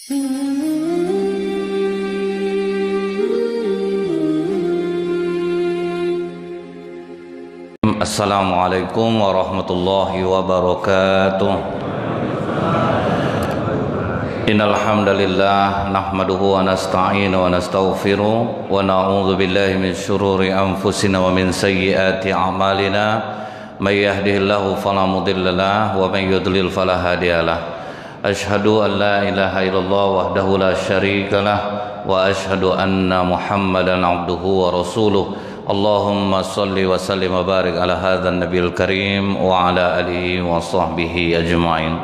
Assalamualaikum warahmatullahi wabarakatuh. Innal hamdalillah nahmaduhu wa nasta'inu wa nastaghfiruh wa na'udzu billahi min syururi anfusina wa min sayyiati a'malina. May yahdihillahu fala mudhillalah wa may yudlil fala hadiyalah. Asyhadu an la ilaha illallah wahdahu la syarikalah wa asyhadu anna Muhammadan abduhu wa rasuluh. Allahumma salli wa sallim wa barik ala hadzal nabiyil karim wa ala alihi wa sahbihi ajma'in.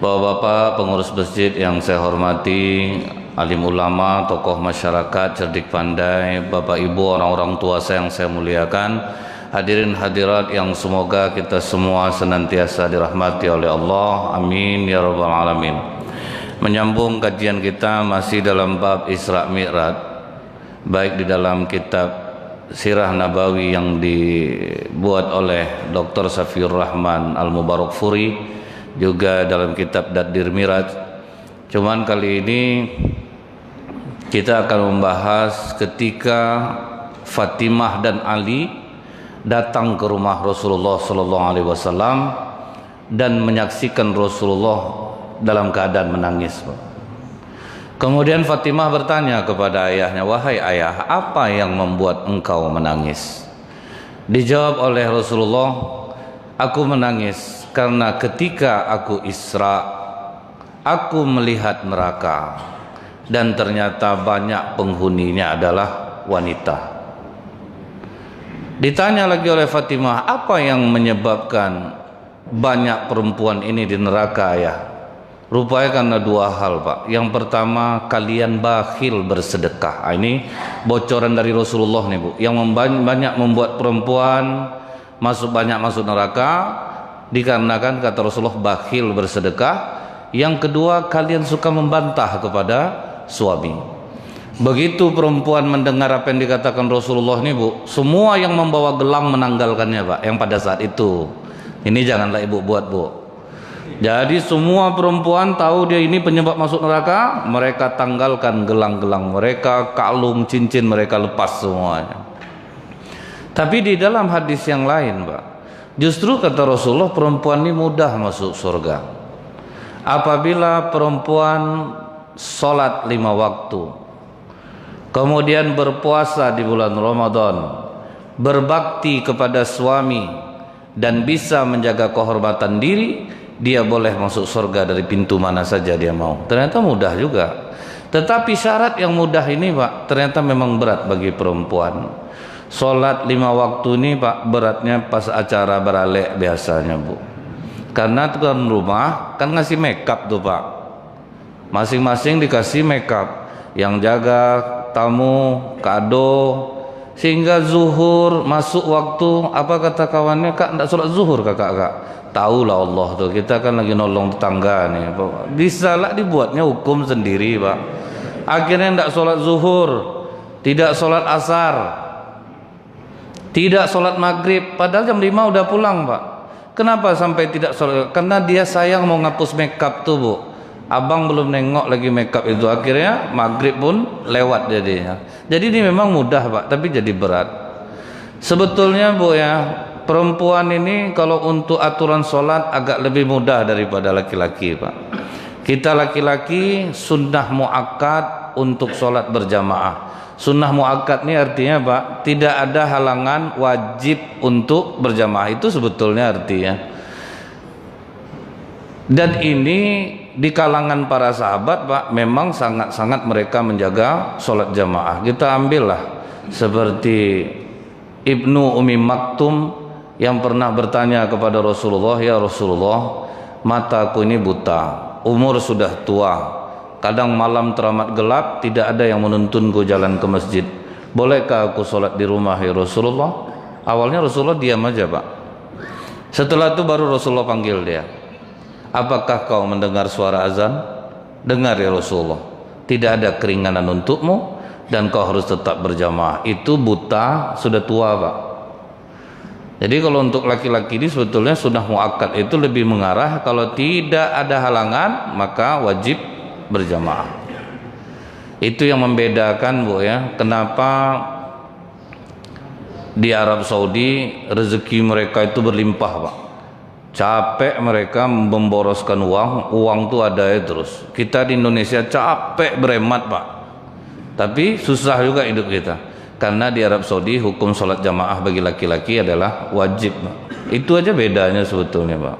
Bapak-bapak pengurus masjid yang saya hormati, alim ulama, tokoh masyarakat, cerdik pandai, bapak ibu, orang-orang tua saya yang saya muliakan, hadirin hadirat yang semoga kita semua senantiasa dirahmati oleh Allah, amin ya rabbal alamin. Menyambung kajian kita masih dalam bab Isra Mi'raj, baik di dalam kitab Sirah Nabawi yang dibuat oleh Dr. Safiur Rahman Al-Mubarakfuri, juga dalam kitab Dadir Miraj. Cuman kali ini kita akan membahas ketika Fatimah dan Ali datang ke rumah Rasulullah SAW dan menyaksikan Rasulullah dalam keadaan menangis. Kemudian Fatimah bertanya kepada ayahnya, "Wahai ayah, apa yang membuat engkau menangis?" Dijawab oleh Rasulullah, "Aku menangis karena ketika aku Isra, aku melihat neraka dan ternyata banyak penghuninya adalah wanita." Ditanya lagi oleh Fatimah, "Apa yang menyebabkan banyak perempuan ini di neraka, ayah?" Rupanya karena dua hal, Pak. Yang pertama, kalian bakhil bersedekah. Ini bocoran dari Rasulullah nih, Bu. Yang banyak membuat perempuan banyak masuk neraka dikarenakan kata Rasulullah bakhil bersedekah. Yang kedua, kalian suka membantah kepada suami. Begitu perempuan mendengar apa yang dikatakan Rasulullah nih, Bu, semua yang membawa gelang menanggalkannya, Pak. Yang pada saat itu. Ini janganlah ibu buat, Bu. Jadi semua perempuan tahu dia ini penyebab masuk neraka, mereka tanggalkan gelang-gelang mereka, kalung, cincin mereka lepas semuanya. Tapi di dalam hadis yang lain, Pak, justru kata Rasulullah perempuan ini mudah masuk surga apabila perempuan sholat 5 waktu, kemudian berpuasa di bulan Ramadan, berbakti kepada suami, dan bisa menjaga kehormatan diri, dia boleh masuk surga dari pintu mana saja dia mau. Ternyata mudah juga. Tetapi syarat yang mudah ini, Pak, ternyata memang berat bagi perempuan. Sholat 5 waktu ini, Pak, beratnya pas acara beralek biasanya, Bu. Karena tuan rumah kan ngasih makeup tuh, Pak. Masing-masing dikasih makeup. Yang jaga tamu, kado, sehingga zuhur masuk waktu. Apa kata kawannya, "Kak, enggak sholat zuhur, Kak?" Tahulah Allah tuh, kita kan lagi nolong tetangga nih, Pak. Bisa lah dibuatnya hukum sendiri, Pak. Akhirnya enggak sholat zuhur, tidak sholat asar, tidak sholat maghrib, padahal jam 5 udah pulang, Pak. Kenapa sampai tidak sholat? Karena dia sayang mau ngapus makeup tuh, Bu. Abang belum nengok lagi makeup itu, akhirnya maghrib pun lewat jadinya. Jadi ini memang mudah, Pak, tapi jadi berat. Sebetulnya, Bu, ya, perempuan ini kalau untuk aturan sholat agak lebih mudah daripada laki-laki, Pak. Kita laki-laki sunnah muakkad untuk sholat berjamaah. Sunnah muakkad ini artinya, Pak, tidak ada halangan wajib untuk berjamaah. Itu sebetulnya artinya. Dan ini di kalangan para sahabat, Pak, memang sangat-sangat mereka menjaga sholat jamaah. Kita ambillah seperti Ibnu Umi Maktum yang pernah bertanya kepada Rasulullah, "Ya Rasulullah, mataku ini buta, umur sudah tua, kadang malam teramat gelap, tidak ada yang menuntunku jalan ke masjid. Bolehkah aku sholat di rumah, ya Rasulullah?" Awalnya Rasulullah diam aja, Pak. Setelah itu baru Rasulullah panggil dia. "Apakah kau mendengar suara azan?" "Dengar, ya Rasulullah. Tidak ada keringanan untukmu dan kau harus tetap berjamaah." Itu buta, sudah tua, Pak. Jadi kalau untuk laki-laki ini sebetulnya sunnah muakkad itu lebih mengarah kalau tidak ada halangan maka wajib berjamaah. Itu yang membedakan, Bu, ya, kenapa di Arab Saudi rezeki mereka itu berlimpah, Pak. Capek mereka memboroskan uang tuh ada ya terus. Kita di Indonesia capek beremat, Pak, tapi susah juga hidup kita. Karena di Arab Saudi hukum sholat jamaah bagi laki-laki adalah wajib, Pak. Itu aja bedanya sebetulnya, Pak.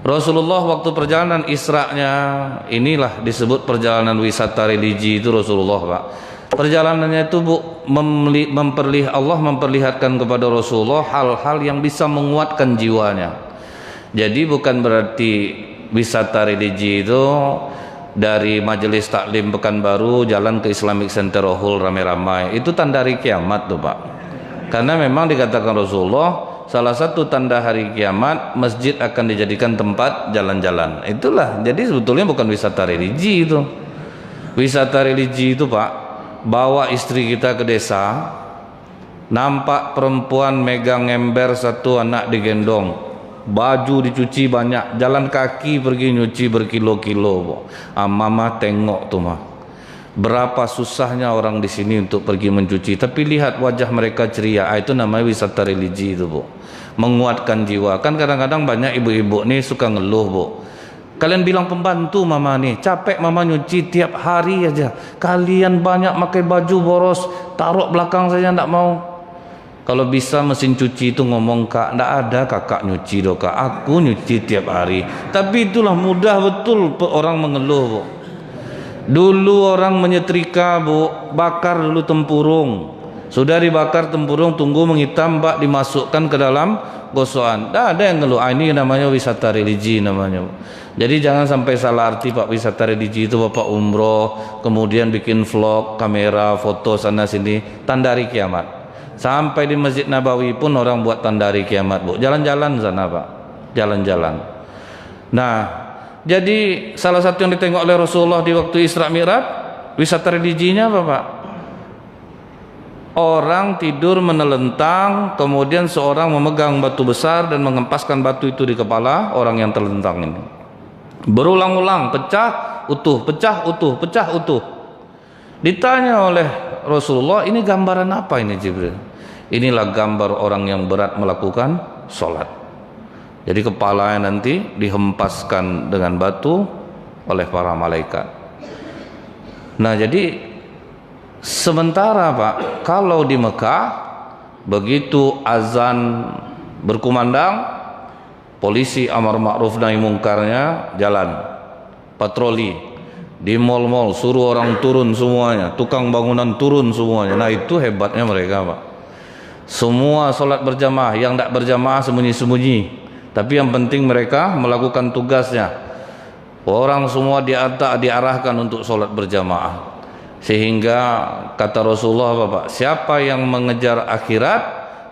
Rasulullah waktu perjalanan Isra-nya, inilah disebut perjalanan wisata religi itu Rasulullah, Pak. Perjalanannya itu, Bu, Allah memperlihatkan kepada Rasulullah hal-hal yang bisa menguatkan jiwanya. Jadi bukan berarti wisata religi itu dari majelis taklim Pekanbaru jalan ke Islamic Center Hall ramai-ramai. Itu tanda hari kiamat tuh, Pak. Karena memang dikatakan Rasulullah, salah satu tanda hari kiamat masjid akan dijadikan tempat jalan-jalan. Itulah. Jadi sebetulnya bukan wisata religi itu. Wisata religi itu, Pak, bawa istri kita ke desa, nampak perempuan megang ember satu, anak digendong, baju dicuci banyak, jalan kaki pergi nyuci berkilo-kilo. Mama tengok tuh, mah, berapa susahnya orang di sini untuk pergi mencuci, tapi lihat wajah mereka ceria. Itu namanya wisata religi itu, Bu, menguatkan jiwa. Kan kadang-kadang banyak ibu-ibu nih suka ngeluh, Bu, kalian bilang pembantu mama nih, capek mama nyuci tiap hari aja, kalian banyak pakai baju boros, taruh belakang saja ndak mau. Kalau bisa mesin cuci itu ngomong, Kak, ndak ada kakak nyuci doh, Kak, aku nyuci tiap hari. Tapi itulah mudah betul orang mengeluh, Bu. Dulu orang menyetrika, Bu, bakar dulu tempurung. Sudah dibakar tempurung, tunggu menghitam, Pak, dimasukkan ke dalam gosokan. Ndak ada yang ngeluh. Ini namanya wisata religi namanya, Bu. Jadi jangan sampai salah arti, Pak. Wisata religi itu Bapak umroh, kemudian bikin vlog, kamera, foto sana sini, tanda hari kiamat. Sampai di Masjid Nabawi pun orang buat tanda hari kiamat, Bu. Jalan-jalan sana, Pak. Jalan-jalan. Nah, jadi salah satu yang ditengok oleh Rasulullah di waktu Isra Mi'raj, wisata religinya apa, Pak? Orang tidur menelentang, kemudian seorang memegang batu besar dan mengempaskan batu itu di kepala orang yang terlentang ini. Berulang-ulang, pecah, utuh, pecah, utuh, pecah, utuh. Ditanya oleh Rasulullah, ini gambaran apa ini, Jibril? Inilah gambar orang yang berat melakukan sholat. Jadi kepalanya nanti dihempaskan dengan batu oleh para malaikat. Nah, jadi sementara, Pak, kalau di Mekah begitu azan berkumandang, polisi amar ma'ruf nahi mungkarnya jalan patroli. Di mal-mal suruh orang turun semuanya, tukang bangunan turun semuanya. Nah, itu hebatnya mereka, Pak. Semua sholat berjamaah, yang tidak berjamaah sembunyi-sembunyi, tapi yang penting mereka melakukan tugasnya. Orang semua diarahkan untuk sholat berjamaah. Sehingga kata Rasulullah, Bapak, siapa yang mengejar akhirat,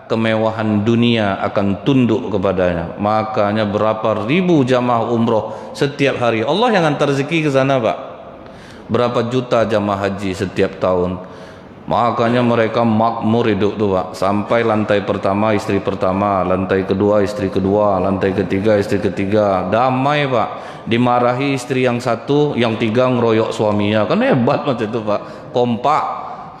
kemewahan dunia akan tunduk kepadanya. Makanya berapa ribu jamaah umroh setiap hari. Allah yang hantar rezeki ke sana, Pak. Berapa juta jamaah haji setiap tahun. Makanya mereka makmur hidup tuh, Pak. Sampai lantai pertama istri pertama, lantai kedua istri kedua, lantai ketiga istri ketiga. Damai, Pak. Dimarahi istri yang satu, yang tiga ngeroyok suaminya. Kan hebat macam itu, Pak. Kompak.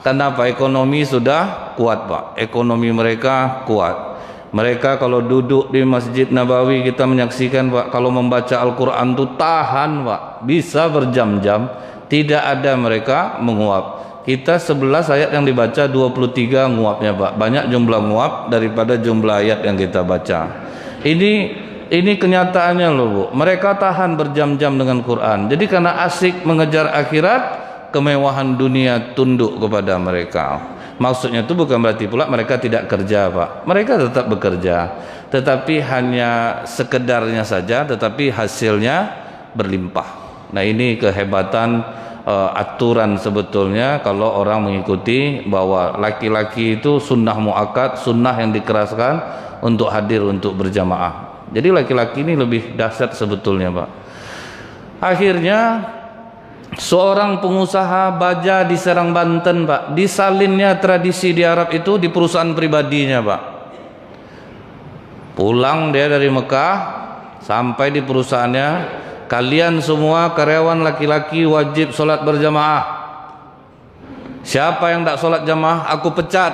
Kenapa? Ekonomi sudah kuat, Pak. Ekonomi mereka kuat. Mereka kalau duduk di Masjid Nabawi, kita menyaksikan, Pak, kalau membaca Al-Quran tuh tahan, Pak. Bisa berjam-jam. Tidak ada mereka menguap. Kita 11 ayat yang dibaca, 23 nguapnya, Pak. Banyak jumlah nguap daripada jumlah ayat yang kita baca. Ini kenyataannya loh, Bu. Mereka tahan berjam-jam dengan Quran. Jadi karena asik mengejar akhirat, kemewahan dunia tunduk kepada mereka. Maksudnya itu bukan berarti pula mereka tidak kerja, Pak. Mereka tetap bekerja, tetapi hanya sekedarnya saja, tetapi hasilnya berlimpah. Nah, ini kehebatan aturan sebetulnya kalau orang mengikuti bahwa laki-laki itu sunnah muakkad, sunnah yang dikeraskan untuk hadir untuk berjamaah. Jadi laki-laki ini lebih dahsyat sebetulnya, Pak. Akhirnya seorang pengusaha baja di Serang, Banten, Pak, disalinnya tradisi di Arab itu di perusahaan pribadinya, Pak. Pulang dia dari Mekah, sampai di perusahaannya, kalian semua karyawan laki-laki wajib sholat berjamaah. Siapa yang tak sholat jamaah, aku pecat,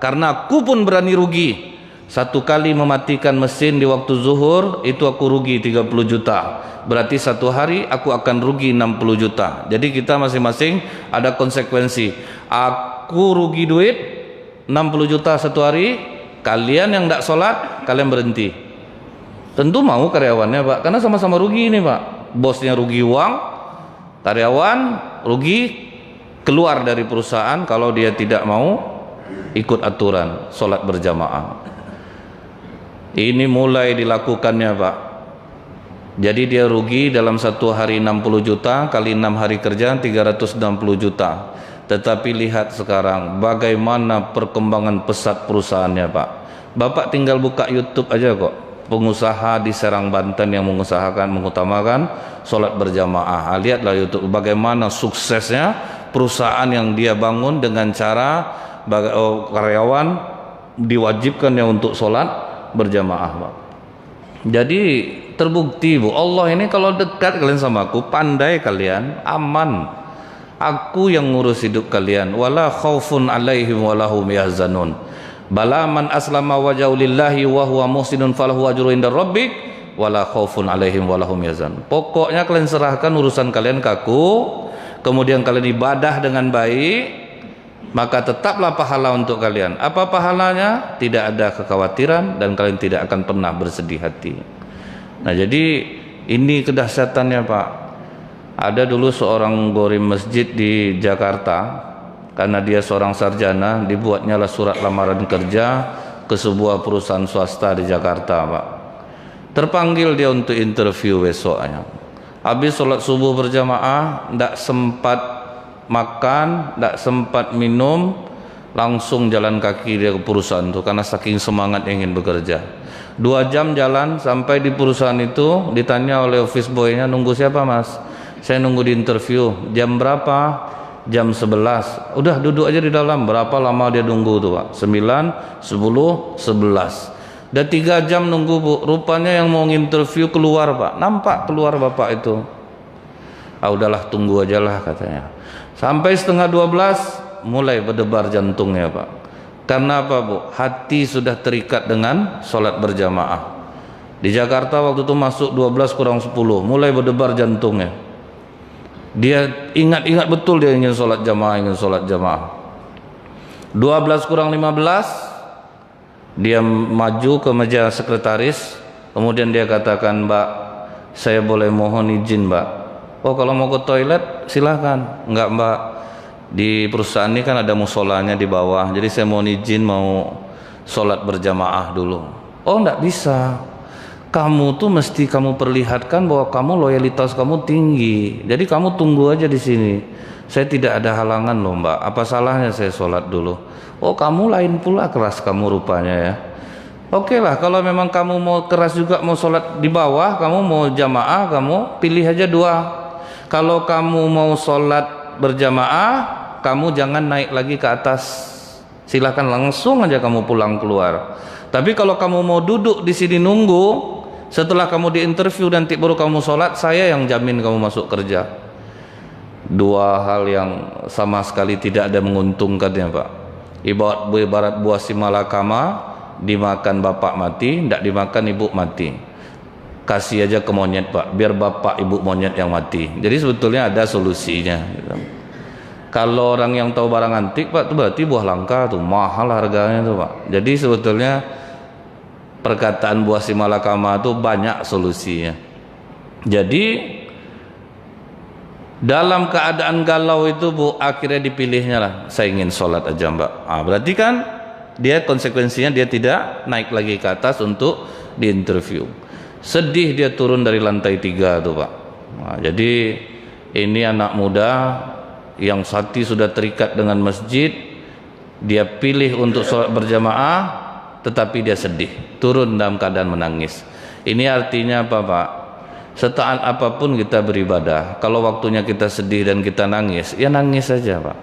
karena aku pun berani rugi. Satu kali mematikan mesin di waktu zuhur, itu aku rugi 30 juta. Berarti satu hari aku akan rugi 60 juta. Jadi kita masing-masing ada konsekuensi. Aku rugi duit 60 juta satu hari, kalian yang tak sholat, kalian berhenti. Tentu mau karyawannya Pak, karena sama-sama rugi ini Pak. Bosnya rugi uang, karyawan rugi keluar dari perusahaan kalau dia tidak mau ikut aturan sholat berjamaah. Ini mulai dilakukannya Pak. Jadi dia rugi dalam satu hari 60 juta kali 6 hari kerja 360 juta. Tetapi lihat sekarang bagaimana perkembangan pesat perusahaannya Pak. Bapak tinggal buka YouTube aja kok. Pengusaha di Serang Banten yang mengutamakan sholat berjamaah. Lihatlah YouTube bagaimana suksesnya perusahaan yang dia bangun dengan cara karyawan diwajibkan ya untuk sholat berjamaah Pak. Jadi terbukti Bu, Allah ini kalau dekat kalian sama aku, pandai kalian, aman. Aku yang ngurus hidup kalian. Wala khaufun alaihim walahum yahzanun. Bala man aslama wajhahu lillahi wa huwa muhsinun falahu ajrun inda rabbik wala khaufun alaihim walahum yahzanun. Pokoknya kalian serahkan urusan kalian ke aku, kemudian kalian ibadah dengan baik, maka tetaplah pahala untuk kalian. Apa pahalanya? Tidak ada kekhawatiran dan kalian tidak akan pernah bersedih hati. Nah, jadi ini kedahsyatannya Pak. Ada dulu seorang gorim masjid di Jakarta, karena dia seorang sarjana, dibuatnya lah surat lamaran kerja ke sebuah perusahaan swasta di Jakarta Pak. Terpanggil dia untuk interview besoknya. Habis sholat subuh berjamaah, tidak sempat makan, tidak sempat minum, langsung jalan kaki dia ke perusahaan itu karena saking semangat ingin bekerja. 2 jam jalan sampai di perusahaan itu, ditanya oleh office boy-nya, nunggu siapa Mas? Saya nunggu di interview. Jam berapa? Jam 11. Udah duduk aja di dalam. Berapa lama dia nunggu tuh Pak? 9, 10, 11. Udah 3 jam nunggu Bu. Rupanya yang mau interview keluar Pak. Nampak keluar bapak itu. Udahlah tunggu aja lah katanya. Sampai setengah 12 mulai berdebar jantungnya Pak. Karena apa Bu? Hati sudah terikat dengan sholat berjamaah. Di Jakarta waktu itu masuk 12 kurang 10, mulai berdebar jantungnya. Dia ingat-ingat betul dia ingin sholat jamaah, 12 kurang 15 dia maju ke meja sekretaris, kemudian dia katakan, Mbak, saya boleh mohon izin Mbak? Oh, kalau mau ke toilet silahkan. Enggak Mbak, di perusahaan ini kan ada musolanya di bawah, jadi saya mohon izin mau sholat berjamaah dulu. Oh, enggak bisa, kamu tuh mesti kamu perlihatkan bahwa kamu loyalitas kamu tinggi, jadi kamu tunggu aja di sini, saya tidak ada halangan loh Mbak, apa salahnya saya sholat dulu? Oh, kamu lain pula keras kamu rupanya ya. Oke lah, kalau memang kamu mau keras juga, mau sholat di bawah, kamu mau jamaah, kamu pilih aja 2. Kalau kamu mau sholat berjamaah, kamu jangan naik lagi ke atas, silahkan langsung aja kamu pulang keluar. Tapi kalau kamu mau duduk di sini nunggu, setelah kamu diinterview nanti baru kamu sholat, saya yang jamin kamu masuk kerja. 2 hal yang sama sekali tidak ada menguntungkannya Pak. Ibarat buah simalakama, dimakan bapak mati, tidak dimakan ibu mati. Kasih aja ke monyet Pak, biar bapak ibu monyet yang mati. Jadi sebetulnya ada solusinya gitu. Kalau orang yang tahu barang antik Pak, itu berarti buah langka tuh, mahal harganya tuh Pak. Jadi sebetulnya perkataan buah simalakama itu banyak solusinya. Jadi dalam keadaan galau itu Bu, akhirnya dipilihnya lah, saya ingin sholat aja Mbak. Berarti kan dia konsekuensinya dia tidak naik lagi ke atas untuk diinterview. Sedih dia turun dari lantai 3 tuh Pak. Jadi ini anak muda yang hati sudah terikat dengan masjid, dia pilih untuk sholat berjamaah, tetapi dia sedih, turun dalam keadaan menangis. Ini artinya apa Pak? Setaat apapun kita beribadah, kalau waktunya kita sedih dan kita nangis, ya nangis saja Pak.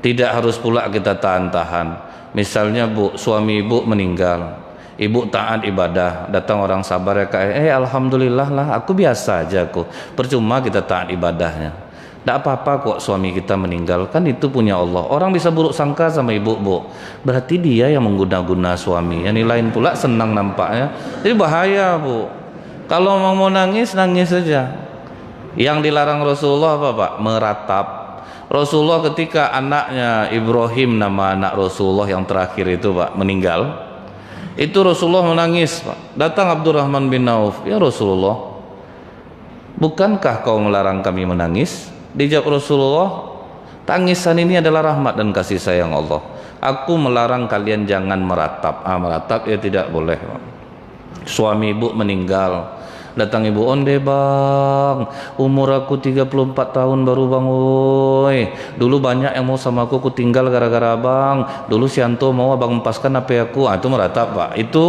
Tidak harus pula kita tahan-tahan. Misalnya Bu, suami ibu meninggal, Ibu taat ibadah, datang orang sabar ya kak, alhamdulillah lah, aku biasa aja aku. Percuma kita taat ibadahnya. Tidak apa-apa kok suami kita meninggal, kan itu punya Allah. Orang bisa buruk sangka sama ibu, bu. Berarti dia yang mengguna-guna suami. Yang lain pula senang nampaknya. Jadi bahaya, bu. Kalau mau nangis, nangis saja. Yang dilarang Rasulullah apa, Pak? Meratap. Rasulullah ketika anaknya Ibrahim, nama anak Rasulullah yang terakhir itu, Pak, meninggal. Itu Rasulullah menangis, Pak. Datang Abdurrahman bin Auf, ya Rasulullah, bukankah kau melarang kami menangis? Dijawab Rasulullah, tangisan ini adalah rahmat dan kasih sayang Allah. Aku melarang kalian jangan meratap. Meratap ya tidak boleh, Pak. Suami ibu meninggal, datang ibu, onde bang, umur aku 34 tahun baru bang, woi. Dulu banyak yang mau sama aku tinggal gara-gara abang. Dulu si Anto mau abang empaskan HP aku. Itu meratap, Pak. Itu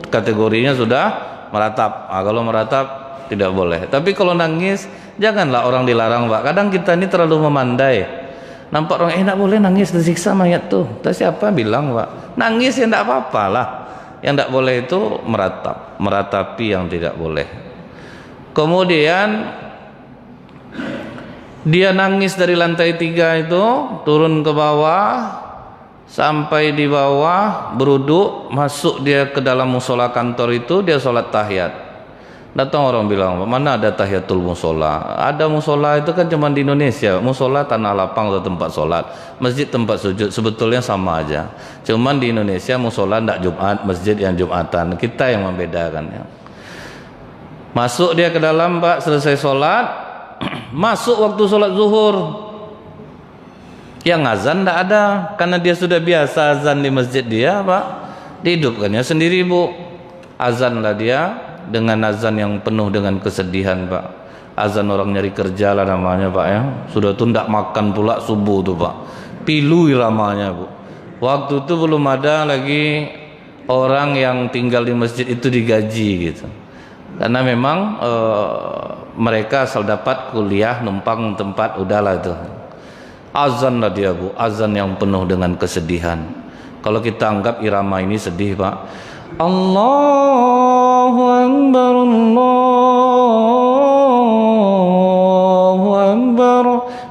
kategorinya sudah meratap. Kalau meratap tidak boleh. Tapi kalau nangis, janganlah orang dilarang, Pak. Kadang kita ini terlalu memandai. Nampak orang, tidak boleh nangis, tersiksa mayat tuh. Tapi siapa bilang, Pak? Nangis ya tidak apa-apa lah. Yang tidak boleh itu meratap, meratapi yang tidak boleh. Kemudian dia nangis dari lantai 3 itu, turun ke bawah, sampai di bawah beruduk, masuk dia ke dalam musola kantor itu, dia sholat tahiyat. Datang orang bilang, mana ada tahiyatul musola? Ada musola itu kan cuma di Indonesia. Musola tanah lapang atau tempat sholat, masjid tempat sujud, sebetulnya sama aja. Cuman di Indonesia musola tidak Jumat, masjid yang Jumatan. Kita yang membedakannya. Masuk dia ke dalam, Pak, selesai sholat. Masuk waktu sholat zuhur, yang azan tidak ada, karena dia sudah biasa azan di masjid dia, Pak. Dihidupkannya sendiri, Bu. Azanlah dia dengan azan yang penuh dengan kesedihan, Pak. Azan orang nyari kerja lah namanya, Pak, ya. Sudah tuh tidak makan pula subuh tuh, Pak. Pilu iramanya, Bu. Waktu itu belum ada lagi orang yang tinggal di masjid itu digaji gitu. Karena memang mereka asal dapat kuliah numpang tempat, udahlah itu. Azan lah dia, Bu. Azan yang penuh dengan kesedihan. Kalau kita anggap irama ini sedih, Pak. Allahu Akbar, Allahu Akbar.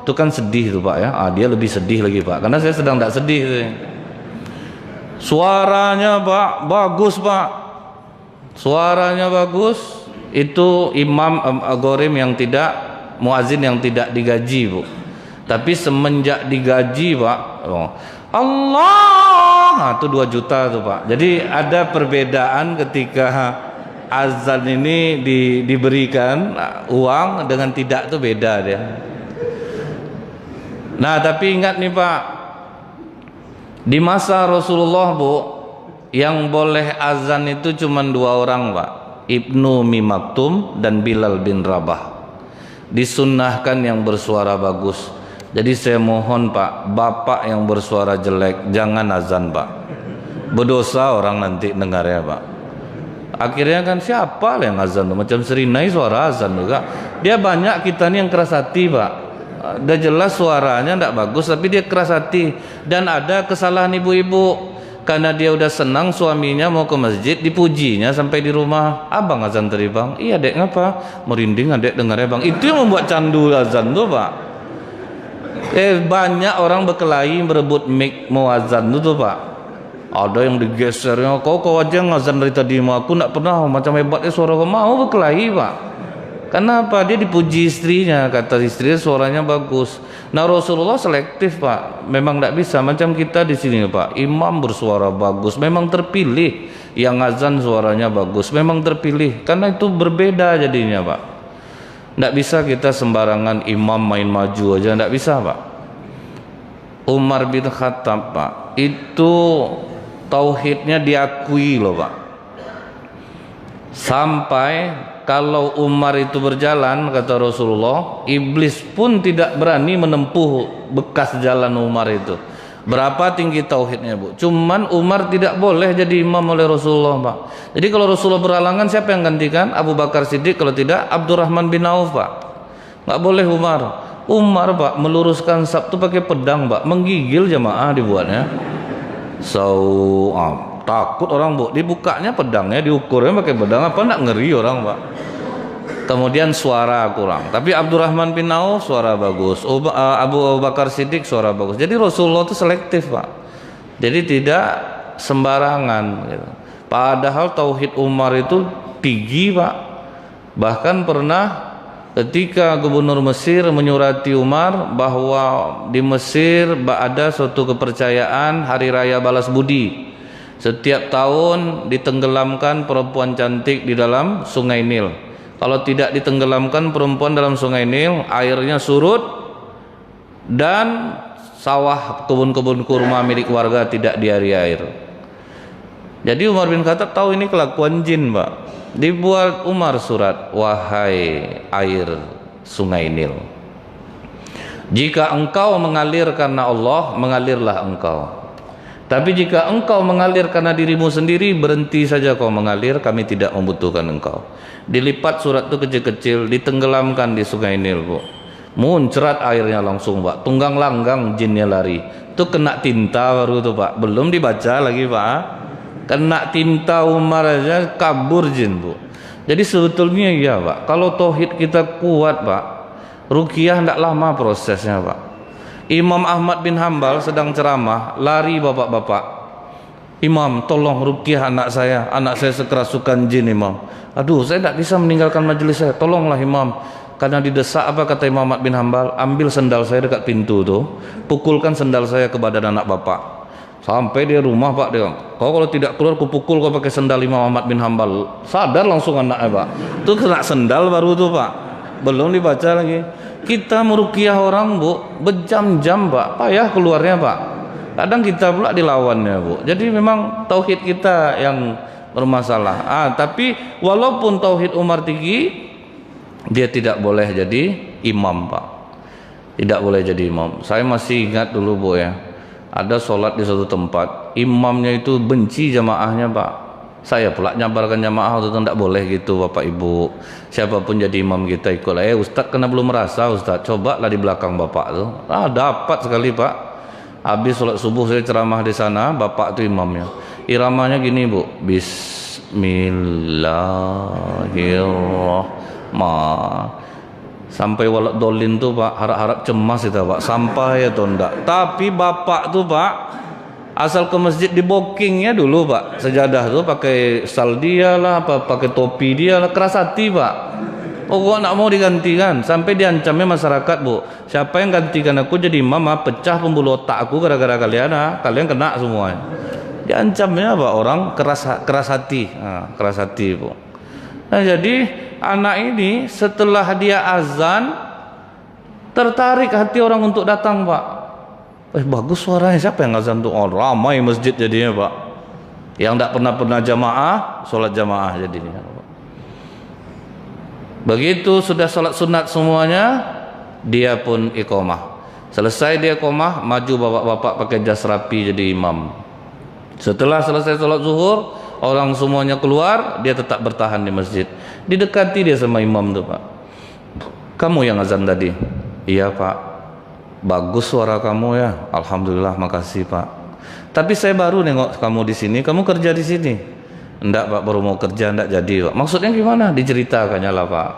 Itu kan sedih tuh, Pak, ya. Dia lebih sedih lagi, Pak, karena saya sedang tidak sedih tuh. Suaranya, Pak, bagus, Pak. Suaranya bagus. Itu imam Ghorim yang tidak, muazin yang tidak digaji, Bu. Tapi semenjak digaji, Pak, Allah, itu 2 juta tuh, Pak. Jadi ada perbedaan ketika azan ini diberikan uang dengan tidak, tuh beda dia. Nah, tapi ingat nih, Pak, di masa Rasulullah, Bu, yang boleh azan itu cuma 2 orang, Pak. Ibnu Ummi Maktum dan Bilal bin Rabah. Disunnahkan yang bersuara bagus. Jadi saya mohon, Pak, bapak yang bersuara jelek jangan azan, Pak. Berdosa orang nanti dengarnya, Pak. Akhirnya kan siapa yang azan? Macam Serinai suara azan juga. Dia banyak kita nih yang keras hati, Pak. Udah jelas suaranya tidak bagus, tapi dia keras hati. Dan ada kesalahan ibu-ibu, karena dia udah senang suaminya mau ke masjid, dipujinya sampai di rumah. Abang azan tadi, Bang. Iya, Dek, ngapa? Merinding adek dengarnya, Bang. Itu yang membuat candu azan tuh, Pak. Banyak orang berkelahi berebut mic mau azan tuh, Pak. Ada yang digesernya, kau aja ngazan dari tadi, aku tidak pernah, macam hebatnya suara kau, mau berkelahi, Pak. Kenapa? Dia dipuji istrinya, kata istrinya suaranya bagus. Nah, Rasulullah selektif, Pak. Memang tidak bisa macam kita di sini, Pak. Imam bersuara bagus, memang terpilih. Yang azan suaranya bagus, memang terpilih. Karena itu berbeda jadinya, Pak. Tidak bisa kita sembarangan imam main maju aja, tidak bisa, Pak. Umar bin Khattab, Pak, itu tauhidnya diakui loh, Pak. Sampai kalau Umar itu berjalan, kata Rasulullah, iblis pun tidak berani menempuh bekas jalan Umar itu. Berapa tinggi tauhidnya, Bu. Cuman Umar tidak boleh jadi imam oleh Rasulullah, Pak. Jadi kalau Rasulullah berhalangan, siapa yang gantikan? Abu Bakar Siddiq, kalau tidak Abdurrahman bin Auf, Pak. Nggak boleh Umar. Umar, Pak, meluruskan saf itu pakai pedang, Pak. Menggigil jamaah dibuatnya. So, takut orang bu, dibukanya pedangnya, diukurnya pakai pedang apa, nak ngeri orang pak. Kemudian suara kurang, tapi Abdurrahman bin Auf suara bagus, Abu Bakar Siddiq suara bagus. Jadi Rasulullah itu selektif pak, jadi tidak sembarangan gitu. Padahal tauhid Umar itu tinggi pak. Bahkan pernah ketika gubernur Mesir menyurati Umar bahwa di Mesir ada suatu kepercayaan hari raya balas budi. Setiap tahun ditenggelamkan perempuan cantik di dalam sungai Nil. Kalau tidak ditenggelamkan perempuan dalam sungai Nil, airnya surut dan sawah kebun-kebun kurma milik warga tidak diairi air. Jadi Umar bin Khattab tahu ini kelakuan jin pak. Dibuat Umar surat, wahai air sungai Nil, jika engkau mengalir karena Allah, mengalirlah engkau. Tapi jika engkau mengalir karena dirimu sendiri, berhenti saja kau mengalir, kami tidak membutuhkan engkau. Dilipat surat itu kecil-kecil, ditenggelamkan di sungai Nil bu. Muncrat airnya langsung pak, tunggang langgang jinnya lari. Itu kena tinta baru tuh pak, belum dibaca lagi pak. Kena tinta Umar aja kabur jin bu. Jadi sebetulnya iya pak, kalau tauhid kita kuat pak, ruqyah tidak lama prosesnya pak. Imam Ahmad bin Hambal sedang ceramah, lari bapak-bapak, Imam tolong ruqyah anak saya sekerasukan jin Imam. Aduh saya tidak bisa meninggalkan majelis saya, tolonglah Imam. Karena didesak apa kata Imam Ahmad bin Hambal, ambil sendal saya dekat pintu tuh, pukulkan sendal saya ke badan anak bapak. Sampai dia rumah pak, dia kau kalau tidak keluar kupukul kau pakai sendal Imam Ahmad bin Hambal. Sadar langsung anaknya pak, itu kena sendal baru tuh pak, belum dibaca lagi. Kita meruqyah orang bu, berjam-jam pak, payah keluarnya pak. Kadang kita pula dilawannya bu. Jadi memang tauhid kita yang bermasalah. Tapi walaupun tauhid Umar tinggi, dia tidak boleh jadi imam pak. Tidak boleh jadi imam. Saya masih ingat dulu bu ya, ada sholat di suatu tempat, imamnya itu benci jamaahnya pak. Saya pula nyabarkan jamaah itu tidak boleh gitu bapak ibu, siapapun jadi imam kita ikutlah. Ustaz kena belum merasa Ustaz, cobalah di belakang bapak tuh. Dapat sekali pak. Habis sholat subuh saya ceramah di sana, bapak itu imamnya. Iramanya gini bu, Bismillahirrahmanirrahim. Sampai walad dolin tuh pak, harap-harap cemas itu pak, sampai atau enggak. Tapi bapak tuh pak, asal ke masjid di bookingnya dulu pak, sejadah tuh pakai sal dia lah, apa pakai topi dia lah, keras hati pak. Oh kok nak mau digantikan, sampai diancamnya masyarakat bu, siapa yang gantikan aku jadi imam, pecah pembuluh otak aku gara-gara kalian, kalian kena semua. Diancamnya apa, orang keras hati, keras hati bu. Nah jadi anak ini setelah dia azan tertarik hati orang untuk datang pak. Bagus suaranya, siapa yang azan tuh? Oh ramai masjid jadinya pak. Yang tidak pernah jamaah, sholat jamaah jadinya pak. Begitu sudah sholat sunat semuanya, dia pun iqamah. Selesai dia iqamah, maju bapak-bapak pakai jas rapi jadi imam. Setelah selesai sholat zuhur, orang semuanya keluar, dia tetap bertahan di masjid. Didekati dia sama imam tuh pak. Kamu yang azan tadi? Iya pak. Bagus suara kamu ya. Alhamdulillah, makasih pak. Tapi saya baru nengok kamu di sini. Kamu kerja di sini? Enggak pak, baru mau kerja, enggak jadi pak. Maksudnya gimana? Diceritakannya lah pak.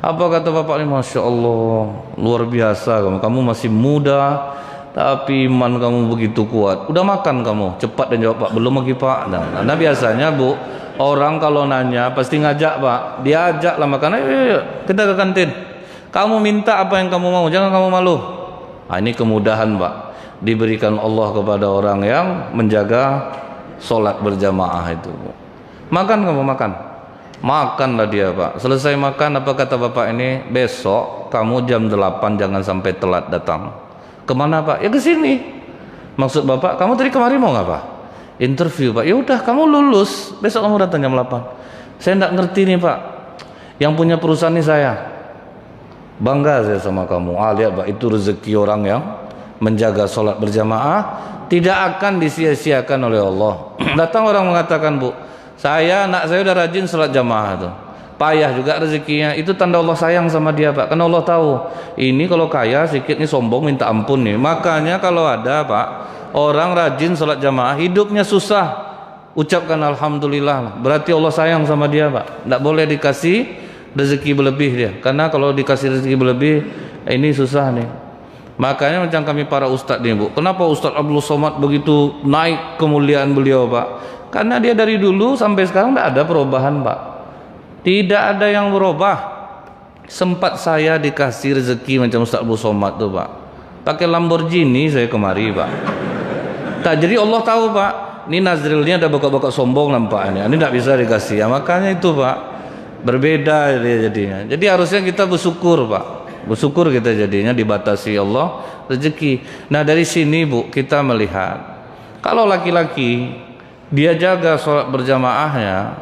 Apa kata bapak ini? Masya Allah, luar biasa kamu. Kamu masih muda, tapi iman kamu begitu kuat. Udah makan kamu? Cepat dan jawab pak. Belum lagi pak. Nah biasanya bu, orang kalau nanya pasti ngajak pak. Diajak lah makan. Ayo kita ke kantin. Kamu minta apa yang kamu mau, jangan kamu malu. Nah, ini kemudahan pak, diberikan Allah kepada orang yang menjaga sholat berjamaah itu. Makan kamu makan, makanlah dia pak. Selesai makan, apa kata bapak ini? Besok kamu jam 8 jangan sampai telat datang. Kemana pak? Ya ke sini. Maksud bapak, kamu tadi kemari mau ngapa? Interview pak. Ya udah, kamu lulus, besok kamu datang jam 8. Saya tidak ngerti nih pak, yang punya perusahaan ini saya. Bangga saya sama kamu. Lihat pak, itu rezeki orang yang menjaga sholat berjamaah tidak akan disia-siakan oleh Allah. Datang orang mengatakan, bu, anak saya udah rajin sholat jamaah tuh, payah juga rezekinya. Itu tanda Allah sayang sama dia pak, karena Allah tahu ini kalau kaya sedikit nih sombong minta ampun nih. Makanya kalau ada pak orang rajin sholat jamaah hidupnya susah, ucapkan alhamdulillah lah. Berarti Allah sayang sama dia, Pak. Tidak boleh dikasih rezeki berlebih dia, karena kalau dikasih rezeki berlebih ini susah nih. Makanya macam kami para ustadz nih, Bu, kenapa Ustadz Abdul Somad begitu naik kemuliaan beliau, Pak? Karena dia dari dulu sampai sekarang tidak ada perubahan, Pak. Tidak ada yang berubah. Sempat saya dikasih rezeki macam Ustadz Abdul Somad tuh, Pak, pakai Lamborghini saya kemari, Pak. Tak, jadi Allah tahu, Pak, ini Nazrilnya ada bakat-bakat sombong nampaknya, ini tidak bisa dikasih ya, makanya itu, Pak, berbeda dia jadinya. Jadi harusnya kita bersyukur, Pak, bersyukur kita jadinya dibatasi Allah rezeki. Nah dari sini, Bu, kita melihat kalau laki-laki dia jaga sholat berjamaahnya,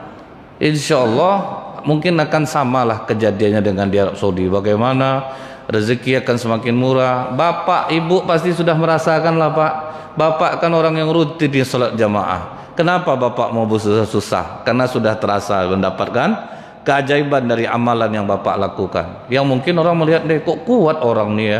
insya Allah mungkin akan samalah kejadiannya dengan di Arab Saudi. Bagaimana rezeki akan semakin murah. Bapak ibu pasti sudah merasakan lah, Pak. Bapak kan orang yang rutin di sholat jamaah. Kenapa bapak mau bersusah-susah? Karena sudah terasa mendapatkan keajaiban dari amalan yang bapak lakukan. Yang mungkin orang melihat, deh kok kuat orang nih ya,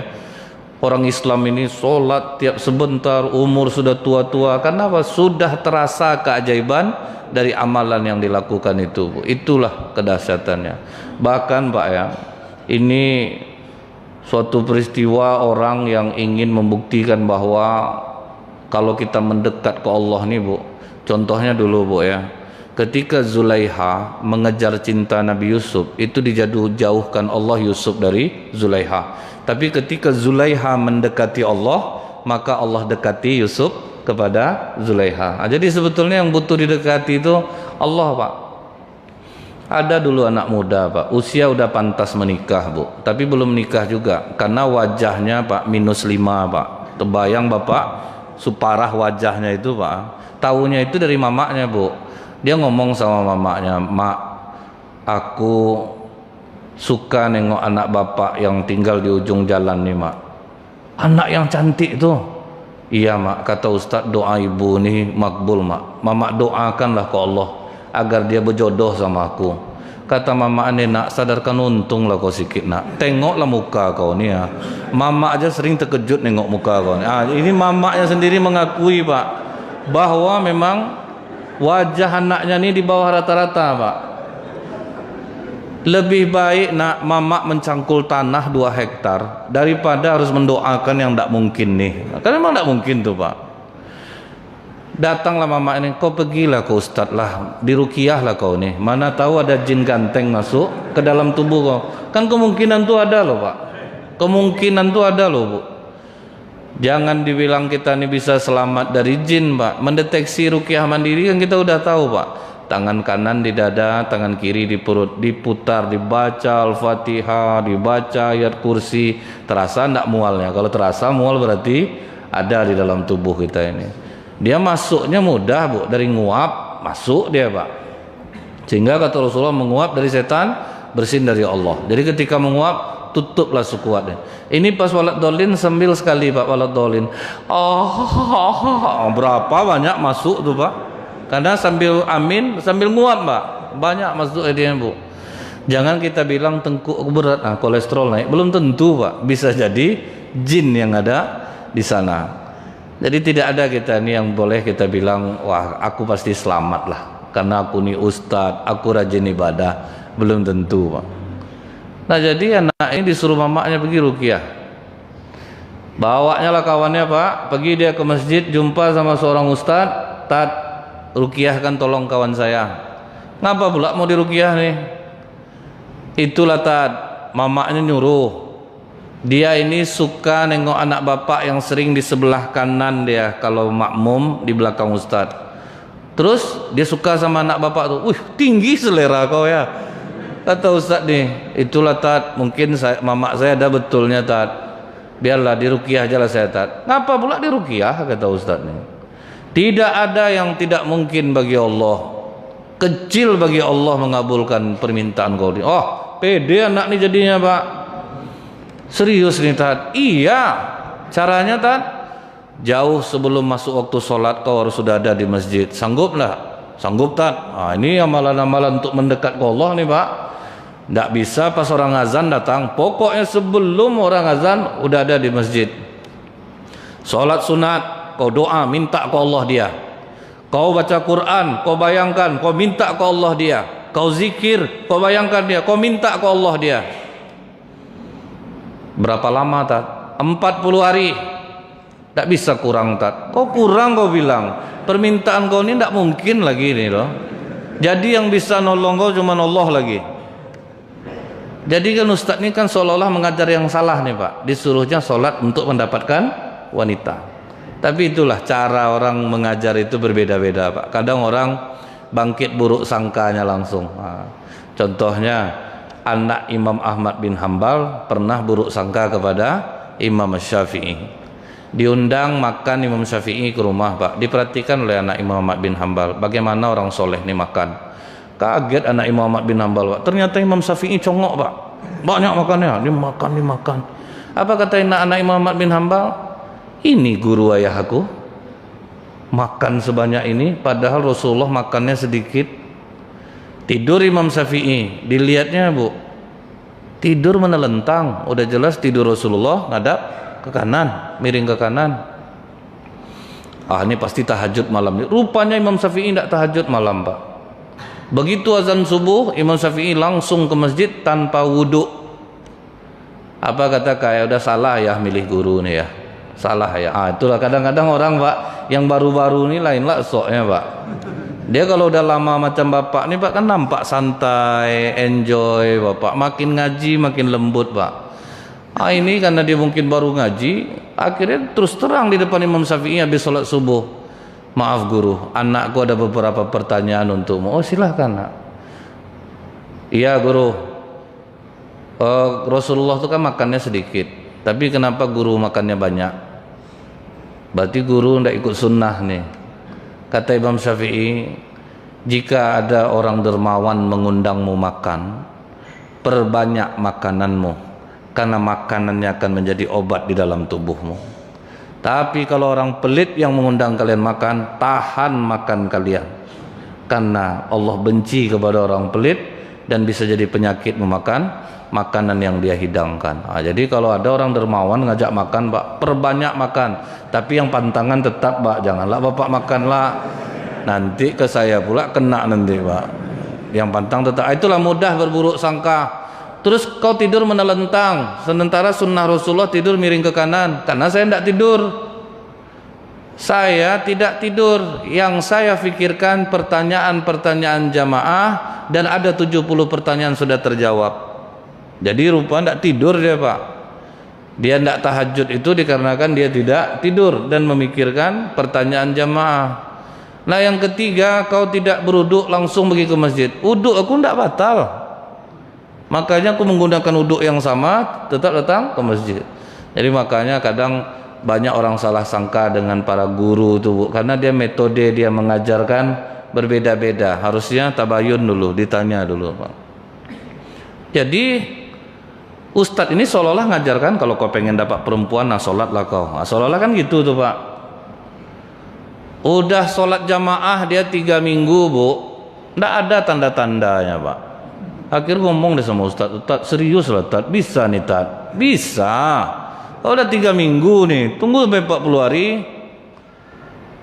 orang Islam ini sholat tiap sebentar, umur sudah tua-tua. Kenapa? Sudah terasa keajaiban dari amalan yang dilakukan itu, Bu. Itulah kedahsyatannya. Bahkan, Pak ya, ini suatu peristiwa orang yang ingin membuktikan bahwa kalau kita mendekat ke Allah nih, Bu. Contohnya dulu, Bu ya, ketika Zulaiha mengejar cinta Nabi Yusuf, itu dijauhkan Allah Yusuf dari Zulaiha. Tapi ketika Zulaiha mendekati Allah, maka Allah dekati Yusuf kepada Zulaiha. Jadi sebetulnya yang butuh didekati itu Allah, Pak. Ada dulu anak muda, Pak, usia udah pantas menikah, Bu, tapi belum menikah juga karena wajahnya, Pak, -5, Pak. Terbayang Bapak suparah wajahnya itu, Pak. Tahunya itu dari mamaknya, Bu. Dia ngomong sama mamaknya, "Mak, aku suka nengok anak bapak yang tinggal di ujung jalan nih, Mak. Anak yang cantik tuh." "Iya, Mak," kata Ustadz, "doa ibu nih makbul, Mak. Mamak doakanlah ke Allah agar dia berjodoh sama aku." Kata mama, "Nak, sadarkan untunglah kau sikit, Nak. Tengoklah muka kau nih ya. Mama aja sering terkejut nengok muka kau nih." Ini mamanya sendiri mengakui, Pak, bahwa memang wajah anaknya ini di bawah rata-rata, Pak. Lebih baik nak mama mencangkul tanah 2 hektar daripada harus mendoakan yang tidak mungkin nih. Karena memang tidak mungkin tuh, Pak. Datanglah mama ini, "Kau pergilah ke Ustadz lah, diruqyah lah kau nih. Mana tahu ada jin ganteng masuk ke dalam tubuh kau." Kan kemungkinan tuh ada loh, Pak. Kemungkinan tuh ada loh, Bu. Jangan dibilang kita ini bisa selamat dari jin, Pak. Mendeteksi ruqyah mandiri kan kita udah tahu, Pak. Tangan kanan di dada, tangan kiri di perut, diputar, dibaca Al-Fatihah, dibaca ayat kursi. Terasa enggak mualnya? Kalau terasa mual berarti ada di dalam tubuh kita ini. Dia masuknya mudah, Bu, dari nguap masuk dia, Pak. Sehingga kata Rasulullah, menguap dari setan, bersin dari Allah. Jadi ketika menguap, tutuplah sekuatnya. Ini pas walad dolin sambil sekali, Pak, walad dolin. Berapa banyak masuk tuh, Pak? Karena sambil amin, sambil nguap, Pak. Banyak masuk dia, Bu. Jangan kita bilang tengkuk berat, kolesterol naik. Belum tentu, Pak. Bisa jadi jin yang ada di sana. Jadi tidak ada kita ini yang boleh kita bilang, wah aku pasti selamat lah karena aku nih ustadz, aku rajin ibadah. Belum tentu, Pak. Nah jadi anak ini disuruh mamaknya pergi ruqyah. Bawanya lah kawannya, Pak. Pergi dia ke masjid, jumpa sama seorang ustadz. "Tat, ruqyahkan tolong kawan saya." "Ngapa pula mau diruqyah nih?" "Itulah, Tat, mamaknya nyuruh. Dia ini suka nengok anak bapak yang sering di sebelah kanan dia kalau makmum di belakang ustadz. Terus dia suka sama anak bapak tuh. Wih, tinggi selera kau ya." Kata ustadz nih, "Itulah, Tat, mungkin mamak saya ada betulnya, Tat. Biarlah diruqyah aja lah saya, Tat." "Ngapa pula diruqyah?" kata ustadz nih. Tidak ada yang tidak mungkin bagi Allah. Kecil bagi Allah mengabulkan permintaan kau. Oh, pede anak nih jadinya, Pak. Serius nih, Tat? "Iya. Caranya, Tat, jauh sebelum masuk waktu sholat kau harus sudah ada di masjid." "Sanggup lah?" "Sanggup, Tat." Ini amalan-amalan untuk mendekat ke Allah nih, Pak. Tidak bisa pas orang azan datang. Pokoknya sebelum orang azan udah ada di masjid. Sholat sunat, kau doa minta ke Allah dia. Kau baca Quran, kau bayangkan, kau minta ke Allah dia. Kau zikir, kau bayangkan dia, kau minta ke Allah dia. Berapa lama tat? 40 hari. Tak bisa kurang tat. Kau kurang kau bilang. Permintaan kau ini tak mungkin lagi ini loh. Jadi yang bisa nolong kau cuma Allah lagi. Jadi kan Ustaz ini kan seolah-olah mengajar yang salah nih Pak. Disuruhnya sholat untuk mendapatkan wanita. Tapi itulah cara orang mengajar itu berbeda-beda Pak. Kadang orang bangkit buruk sangkanya langsung. Contohnya anak Imam Ahmad bin Hambal pernah buruk sangka kepada Imam Syafi'i. Diundang makan Imam Syafi'i ke rumah Pak. Diperhatikan oleh anak Imam Ahmad bin Hambal bagaimana orang soleh ini makan. Kaget anak Imam Ahmad bin Hambal Pak. Ternyata Imam Syafi'i congok Pak. Banyak makannya, dimakan. Apa kata anak Imam Ahmad bin Hambal? Ini guru ayah aku makan sebanyak ini, padahal Rasulullah makannya sedikit. Tidur Imam Syafi'i, dilihatnya Bu, tidur menelentang. Udah jelas tidur Rasulullah ngadap ke kanan, miring ke kanan. Ini pasti tahajud malam. Rupanya Imam Syafi'i tidak tahajud malam Pak. Begitu azan subuh, Imam Syafi'i langsung ke masjid tanpa wudhu. Apa kata kayak udah salah ya milih guru nih ya. Salah ya. Itulah kadang-kadang orang Pak yang baru-baru ini lain lah soknya Pak. Dia kalau udah lama macam bapak nih Pak kan nampak santai, enjoy bapak. Makin ngaji makin lembut Pak. Ini karena dia mungkin baru ngaji, akhirnya terus terang di depan Imam Syafi'i habis sholat subuh. Maaf guru, anakku ada beberapa pertanyaan untukmu. Oh silahkan nak. Iya guru. Rasulullah itu kan makannya sedikit. Tapi kenapa guru makannya banyak? Berarti guru tidak ikut sunnah nih. Kata Imam Syafi'i, jika ada orang dermawan mengundangmu makan, perbanyak makananmu, karena makanannya akan menjadi obat di dalam tubuhmu. Tapi kalau orang pelit yang mengundang kalian makan, tahan makan kalian, karena Allah benci kepada orang pelit dan bisa jadi penyakit memakan makanan yang dia hidangkan. Jadi kalau ada orang dermawan ngajak makan Pak, perbanyak makan. Tapi yang pantangan tetap Pak, janganlah Bapak makanlah. Nanti ke saya pula kena nanti Pak. Yang pantang tetap. Itulah mudah berburuk sangka. Terus kau tidur menelentang, sementara sunnah Rasulullah tidur miring ke kanan. Karena saya tidak tidur. Saya tidak tidur. Yang saya pikirkan pertanyaan-pertanyaan jamaah, dan ada 70 pertanyaan sudah terjawab. Jadi rupa tidak tidur dia Pak. Dia tidak tahajud itu dikarenakan dia tidak tidur dan memikirkan pertanyaan jamaah. Nah yang ketiga, kau tidak beruduk langsung pergi ke masjid. Uduk aku tidak batal. Makanya aku menggunakan uduk yang sama, tetap datang ke masjid. Jadi makanya kadang banyak orang salah sangka dengan para guru itu Bu. Karena dia metode dia mengajarkan berbeda-beda. Harusnya tabayun dulu, ditanya dulu Pak. Jadi Ustadz ini seolah-olah ngajarkan kalau kau pengen dapat perempuan, nah sholatlah kau. Seolah-olah kan gitu tuh Pak. Udah sholat jamaah dia 3 minggu Bu, nggak ada tanda-tandanya Pak. Akhirnya ngomong deh sama Ustadz, serius lah Ustadz, bisa nih Ustadz, bisa. Kalau udah 3 minggu nih, tunggu sampai 40 hari.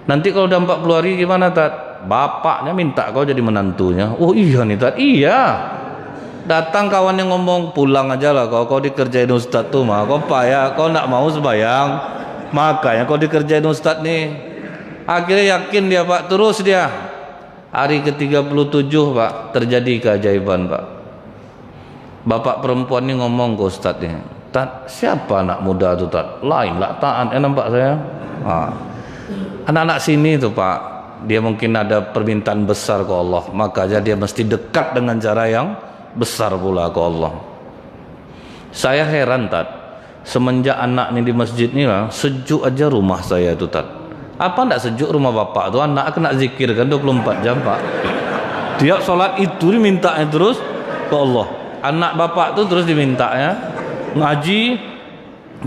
Nanti kalau udah 40 hari gimana Ustadz? Bapaknya minta kau jadi menantunya. Oh iya nih Ustadz, iya. Datang kawan yang ngomong, pulang aja lah kau dikerjain Ustadz tuh mah, kau payah, kau nak mau sembahyang, makanya kau dikerjain Ustadz nih. Akhirnya yakin dia Pak, terus dia hari ke-37 Pak terjadi keajaiban Pak. Bapak perempuan ini ngomong ke Ustadz nih, Tat, siapa anak muda tuh Tat? Lain lah taat, nampak saya. Anak-anak sini tuh Pak, dia mungkin ada permintaan besar ke Allah, makanya dia mesti dekat dengan cara yang besar pula ke Allah. Saya heran Tat, semenjak anak ini di masjid ini lah, sejuk aja rumah saya tuh Tat. Apa enggak sejuk rumah bapak tuh? Anak kena zikir kan 24 jam Pak. Tiap sholat itu dimintanya terus ke Allah. Anak bapak tuh terus dimintanya, ngaji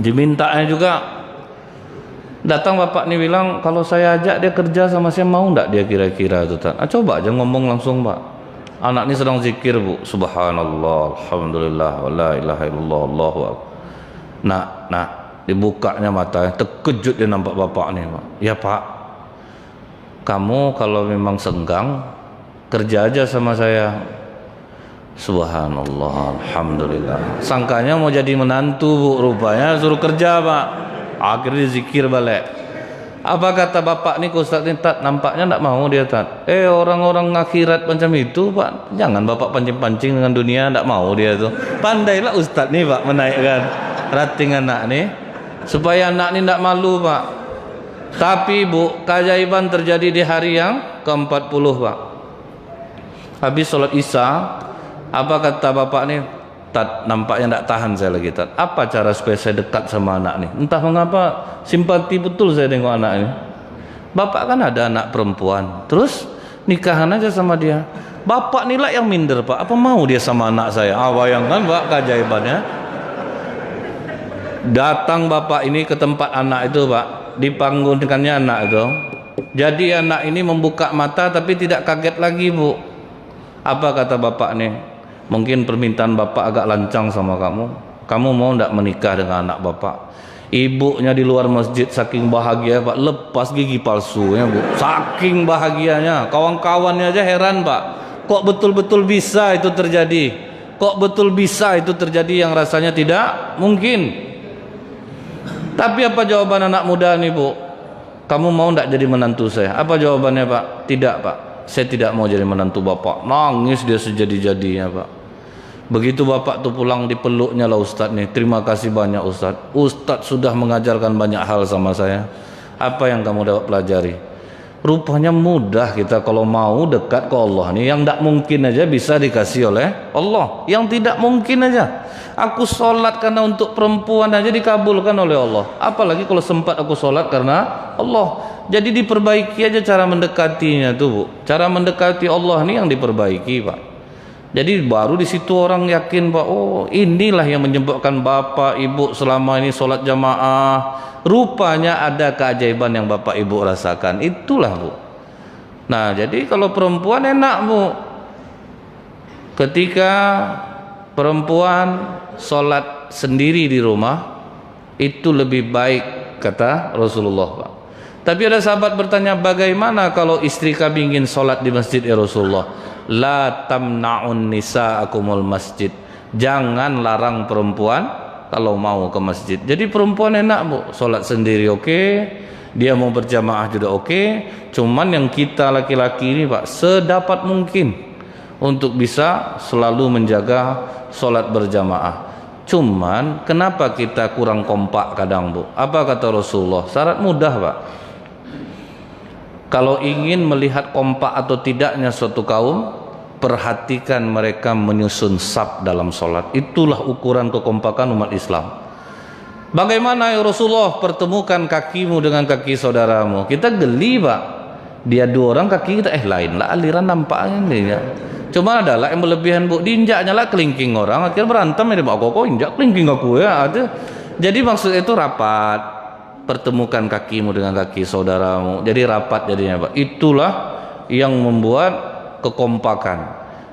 dimintanya juga. Datang bapak nih bilang, kalau saya ajak dia kerja sama saya mau enggak dia kira-kira tuh Tat? Coba aja ngomong langsung Pak. Anak ini sedang zikir Bu, subhanallah, alhamdulillah, wala ilaha illallah, Allahu akbar. Nah, dibukanya matanya, terkejut dia nampak bapak nih Pak. Ya Pak, kamu kalau memang senggang kerja aja sama saya. Subhanallah, alhamdulillah. Sangkanya mau jadi menantu bu, rupanya suruh kerja pak. Akhirnya zikir balik. Apa kata bapak nih Ustaz ini, Tat, nampaknya tidak mau dia Tat. Orang-orang akhirat macam itu pak, jangan bapak pancing-pancing dengan dunia, tidak mau dia tuh. Pandailah Ustaz nih pak menaikkan rating anak nih, supaya anak nih tidak malu pak. Tapi bu, keajaiban terjadi di hari yang ke-40 pak. Habis sholat isya, apa kata bapak nih, Tat, nampaknya tidak tahan saya lagi Tat. Apa cara supaya saya dekat sama anak nih? Entah mengapa simpati betul saya tengok anak ini. Bapak kan ada anak perempuan, terus nikahan aja sama dia. Bapak nih lah yang minder pak. Apa mau dia sama anak saya? Bayangkan pak keajaibannya. Datang bapak ini ke tempat anak itu pak, dipanggunkannya anak itu. Jadi anak ini membuka mata tapi tidak kaget lagi bu. Apa kata bapak nih? Mungkin permintaan bapak agak lancang sama kamu. Kamu mau tidak menikah dengan anak bapak? Ibunya di luar masjid saking bahagia pak, lepas gigi palsunya bu. Saking bahagianya, kawan-kawannya aja heran pak. Kok betul-betul bisa itu terjadi? Kok betul bisa itu terjadi yang rasanya tidak mungkin? Tapi apa jawaban anak muda nih bu? Kamu mau tidak jadi menantu saya? Apa jawabannya pak? Tidak pak, saya tidak mau jadi menantu bapak. Nangis dia sejadi-jadinya pak. Begitu bapak tuh pulang, dipeluknya lah Ustaz nih. Terima kasih banyak Ustaz. Ustaz sudah mengajarkan banyak hal sama saya. Apa yang kamu dapat pelajari? Rupanya mudah kita kalau mau dekat ke Allah nih. Yang tidak mungkin aja bisa dikasih oleh Allah. Yang tidak mungkin aja. Aku sholat karena untuk perempuan aja dikabulkan oleh Allah. Apalagi kalau sempat aku sholat karena Allah. Jadi diperbaiki aja cara mendekatinya tuh bu. Cara mendekati Allah nih yang diperbaiki pak. Jadi baru di situ orang yakin pak, oh inilah yang menyebabkan bapak ibu selama ini sholat jamaah. Rupanya ada keajaiban yang bapak ibu rasakan. Itulah bu. Nah jadi kalau perempuan enak bu. Ketika perempuan sholat sendiri di rumah, itu lebih baik kata Rasulullah pak. Tapi ada sahabat bertanya, bagaimana kalau istri kami ingin sholat di masjid ya Rasulullah? La tamna'un nisa'akumul masjid. Jangan larang perempuan kalau mau ke masjid. Jadi perempuan enak bu, sholat sendiri oke, dia mau berjamaah juga oke. Cuman yang kita laki-laki ini pak, sedapat mungkin untuk bisa selalu menjaga sholat berjamaah. Cuman kenapa kita kurang kompak kadang bu? Apa kata Rasulullah? Syarat mudah pak. Kalau ingin melihat kompak atau tidaknya suatu kaum, perhatikan mereka menyusun saf dalam sholat. Itulah ukuran kekompakan umat Islam. Bagaimana ya Rasulullah pertemukan kakimu dengan kaki saudaramu? Kita geli pak. Dia dua orang kaki kita lain lah aliran nampaknya nih ya. Cuma adalah yang berlebihan bu, diinjaknya lah kelingking orang, akhirnya berantem ya pak. Kok injak kelingking aku ya? Jadi maksud itu rapat. Pertemukan kakimu dengan kaki saudaramu. Jadi rapat jadinya pak. Itulah yang membuat kekompakan.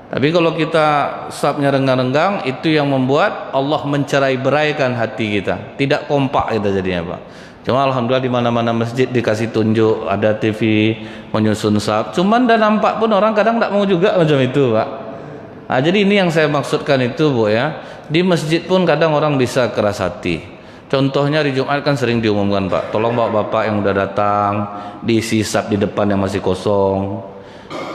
Tapi kalau kita safnya renggang-renggang, itu yang membuat Allah mencerai-beraikan hati kita. Tidak kompak kita jadinya pak. Cuma alhamdulillah di mana-mana masjid dikasih tunjuk, ada TV menyusun saf. Cuman dan nampak pun orang kadang tidak mau juga macam itu pak. Nah, jadi ini yang saya maksudkan itu bu ya. Di masjid pun kadang orang bisa keras hati. Contohnya di Jumat kan sering diumumkan pak, tolong bapak yang udah datang diisi saf di depan yang masih kosong.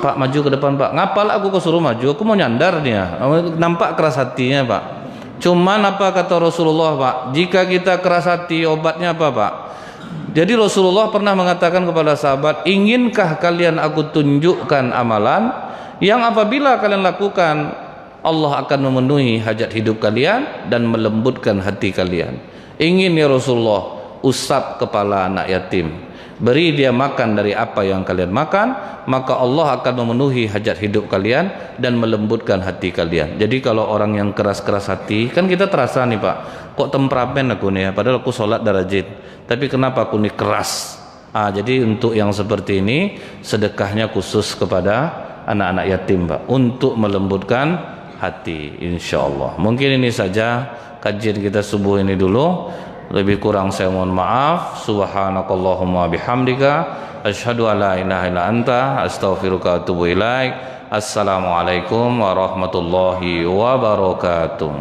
Pak maju ke depan pak. Ngapalah aku suruh maju, aku mau nyandar dia. Nampak keras hatinya pak. Cuman apa kata Rasulullah pak, jika kita keras hati obatnya apa pak? Jadi Rasulullah pernah mengatakan kepada sahabat, inginkah kalian aku tunjukkan amalan yang apabila kalian lakukan, Allah akan memenuhi hajat hidup kalian dan melembutkan hati kalian. Ingin ya Rasulullah, usap kepala anak yatim, beri dia makan dari apa yang kalian makan, maka Allah akan memenuhi hajat hidup kalian dan melembutkan hati kalian. Jadi kalau orang yang keras-keras hati, kan kita terasa nih pak, kok temperamen aku nih ya, padahal aku sholat darajat, tapi kenapa aku nih keras? Jadi untuk yang seperti ini sedekahnya khusus kepada anak-anak yatim pak, untuk melembutkan hati insyaallah. Mungkin ini saja kajian kita subuh ini dulu. Lebih kurang saya mohon maaf. Subhanakallahumma bihamdika asyhadu an la ilaha illa anta astaghfiruka wa atubu ilaik. Assalamualaikum warahmatullahi wabarakatuh.